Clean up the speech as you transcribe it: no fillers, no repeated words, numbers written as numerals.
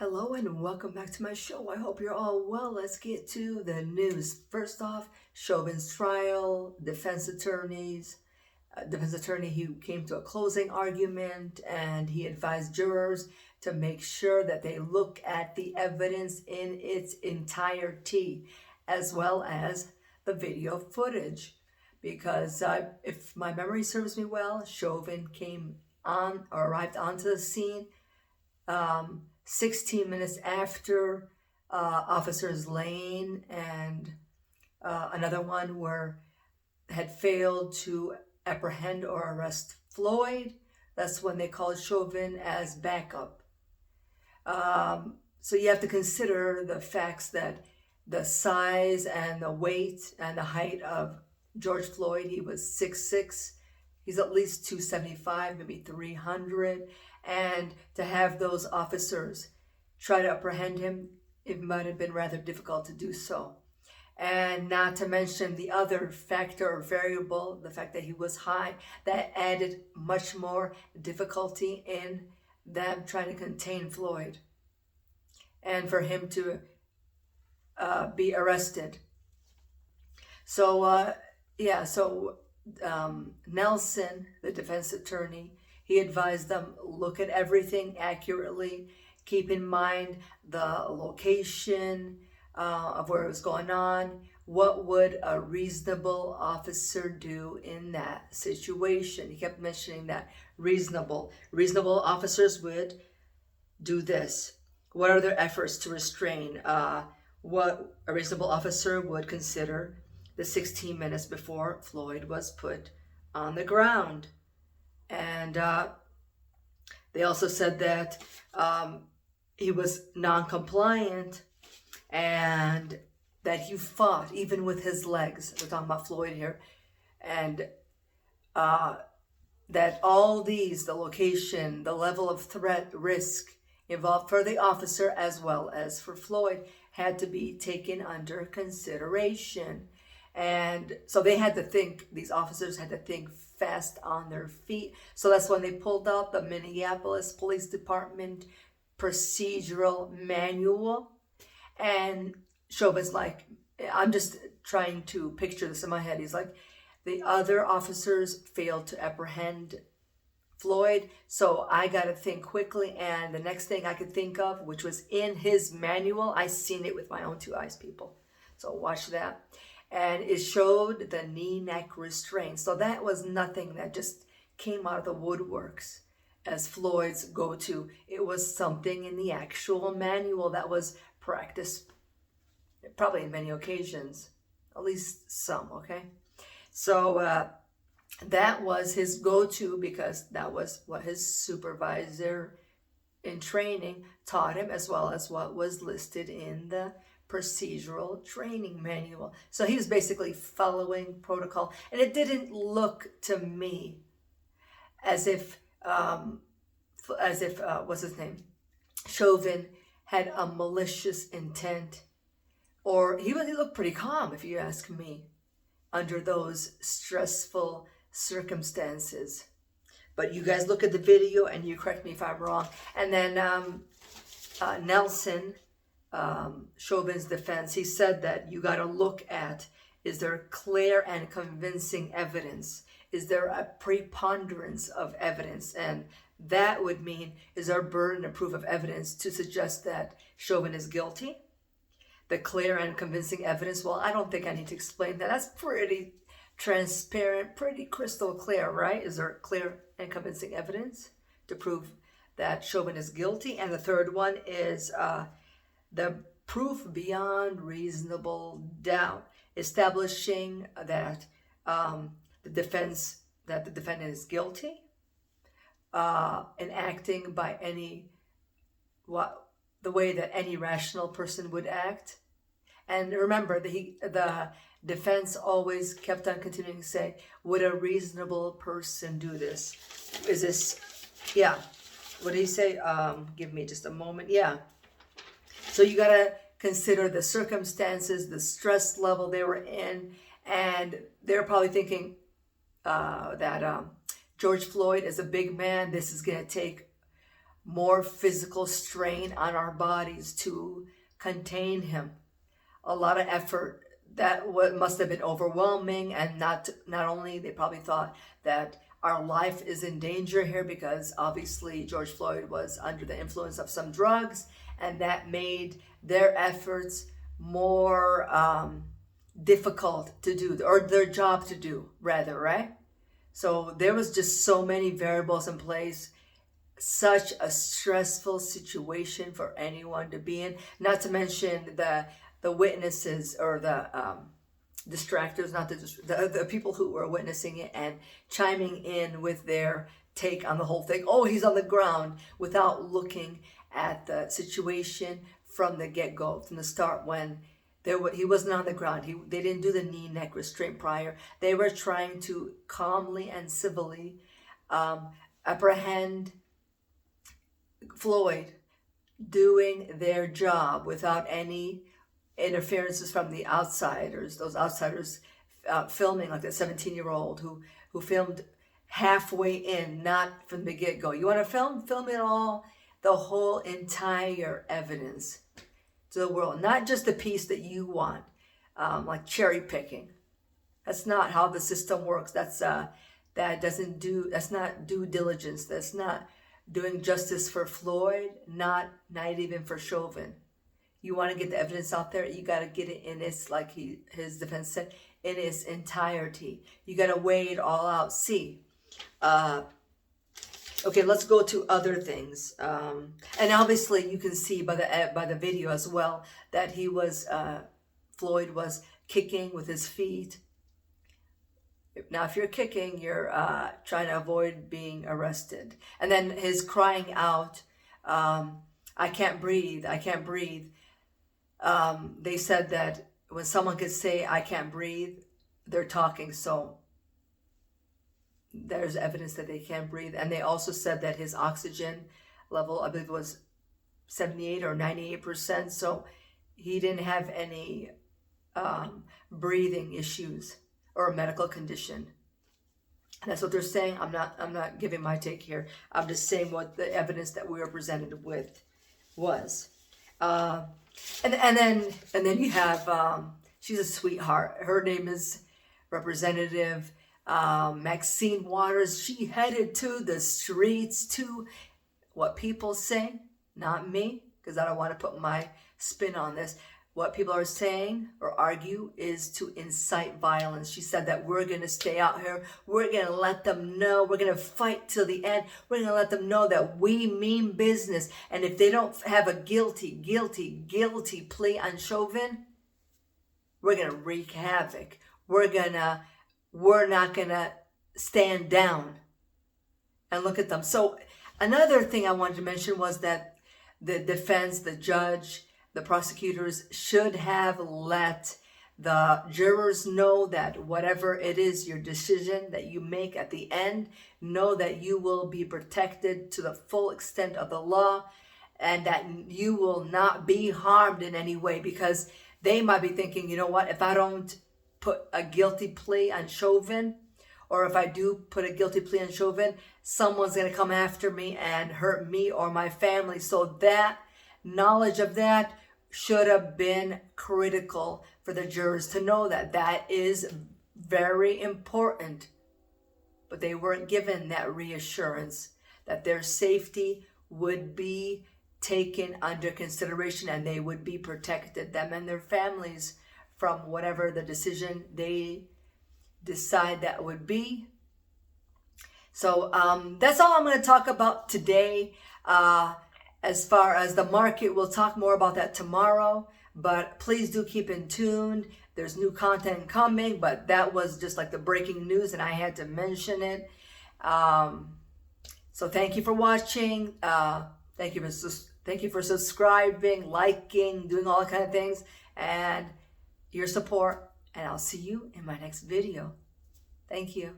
Hello and welcome back to my show. I hope you're all well. Let's get to the news. First off, Chauvin's trial, defense attorney who came to a closing argument, and he advised jurors to make sure that they look at the evidence in its entirety, as well as the video footage. Because if my memory serves me well, Chauvin arrived onto the scene 16 minutes after officers Lane and another one had failed to apprehend or arrest Floyd. That's when they called Chauvin as backup. So you have to consider the facts that the size and the weight and the height of George Floyd. He was 6'6". He's at least 275, maybe 300. And to have those officers try to apprehend him, it might have been rather difficult to do so. And not to mention the other factor or variable, the fact that he was high, that added much more difficulty in them trying to contain Floyd and for him to be arrested. So, Nelson, the defense attorney, he advised them, look at everything accurately, keep in mind the location of where it was going on. What would a reasonable officer do in that situation? He kept mentioning that reasonable officers would do this. What are their efforts to restrain? What a reasonable officer would consider the 16 minutes before Floyd was put on the ground. And they also said that he was non-compliant and that he fought even with his legs. We're talking about Floyd here. And that all these, the location, the level of threat, risk involved for the officer as well as for Floyd had to be taken under consideration. And so they had to think, these officers had to think fast on their feet. So that's when they pulled out the Minneapolis Police Department procedural manual. And Chauvin's like, I'm just trying to picture this in my head. He's like, the other officers failed to apprehend Floyd, so I got to think quickly. And the next thing I could think of, which was in his manual, I seen it with my own two eyes, people. So watch that. And it showed the knee-neck restraint. So that was nothing that just came out of the woodworks as Floyd's go-to. It was something in the actual manual that was practiced probably in many occasions, at least some, okay? So that was his go-to because that was what his supervisor in training taught him, as well as what was listed in the procedural training manual. So he was basically following protocol, and it didn't look to me as if what's his name, Chauvin had a malicious intent, or he looked pretty calm, if you ask me, under those stressful circumstances. But you guys look at the video and you correct me if I'm wrong. And then Nelson, Chauvin's defense, he said that you got to look at, is there clear and convincing evidence? Is there a preponderance of evidence? And that would mean, is there a burden of proof of evidence to suggest that Chauvin is guilty? The clear and convincing evidence, well, I don't think I need to explain that. That's pretty transparent, pretty crystal clear, right? Is there clear and convincing evidence to prove that Chauvin is guilty? And the third one is the proof beyond reasonable doubt, establishing that the defendant is guilty, and acting by the way that any rational person would act. And remember, the defense always kept on continuing to say, would a reasonable person do this? Is this, yeah. What did he say? Give me just a moment. Yeah. So you got to consider the circumstances, the stress level they were in, and they're probably thinking that George Floyd is a big man. This is going to take more physical strain on our bodies to contain him. A lot of effort that must have been overwhelming, and not only they probably thought that our life is in danger here, because obviously George Floyd was under the influence of some drugs, and that made their efforts more difficult to do, or their job to do rather, right? So there was just so many variables in place, such a stressful situation for anyone to be in, not to mention the witnesses, or the distractors, not the people who were witnessing it and chiming in with their take on the whole thing. Oh, he's on the ground, without looking at the situation from the get-go, from the start, when he wasn't on the ground. They didn't do the knee neck restraint prior. They were trying to calmly and civilly apprehend Floyd, doing their job without any interferences from the outsiders. Those outsiders filming, like the 17-year-old who filmed halfway in, not from the get-go. You want to film it all, the whole entire evidence to the world, not just the piece that you want, like cherry picking. That's not how the system works. That's not due diligence. That's not doing justice for Floyd, not even for Chauvin. You want to get the evidence out there, you got to get it in its, like his defense said, in its entirety. You got to weigh it all out. See, okay, let's go to other things. And obviously you can see by the video as well that Floyd was kicking with his feet. Now, if you're kicking, you're trying to avoid being arrested. And then his crying out, I can't breathe, I can't breathe. They said that when someone could say, I can't breathe, they're talking. So there's evidence that they can't breathe. And they also said that his oxygen level, I believe, was 78 or 98%. So he didn't have any breathing issues or a medical condition. That's what they're saying. I'm not giving my take here. I'm just saying what the evidence that we were presented with was. And then you have, she's a sweetheart. Her name is Representative Maxine Waters. She headed to the streets to, what people say, not me, because I don't want to put my spin on this. What people are saying or argue is to incite violence. She said that we're going to stay out here. We're going to let them know. We're going to fight till the end. We're going to let them know that we mean business. And if they don't have a guilty plea on Chauvin, we're going to wreak havoc. We're not going to stand down. And look at them. So another thing I wanted to mention was that the defense, the judge, the prosecutors should have let the jurors know that whatever it is, your decision that you make at the end, know that you will be protected to the full extent of the law, and that you will not be harmed in any way, because they might be thinking, you know what, if I don't put a guilty plea on Chauvin, or if I do put a guilty plea on Chauvin, someone's going to come after me and hurt me or my family. So that knowledge of that should have been critical for the jurors to know that. That is very important. But they weren't given that reassurance that their safety would be taken under consideration and they would be protected, them and their families, from whatever the decision they decide that would be. So that's all I'm going to talk about today. As far as the market, we'll talk more about that tomorrow, but please do keep in tune. There's new content coming, but that was just like the breaking news and I had to mention it. So thank you for watching. Thank you for subscribing, liking, doing all kind of things, and your support. And I'll see you in my next video. Thank you.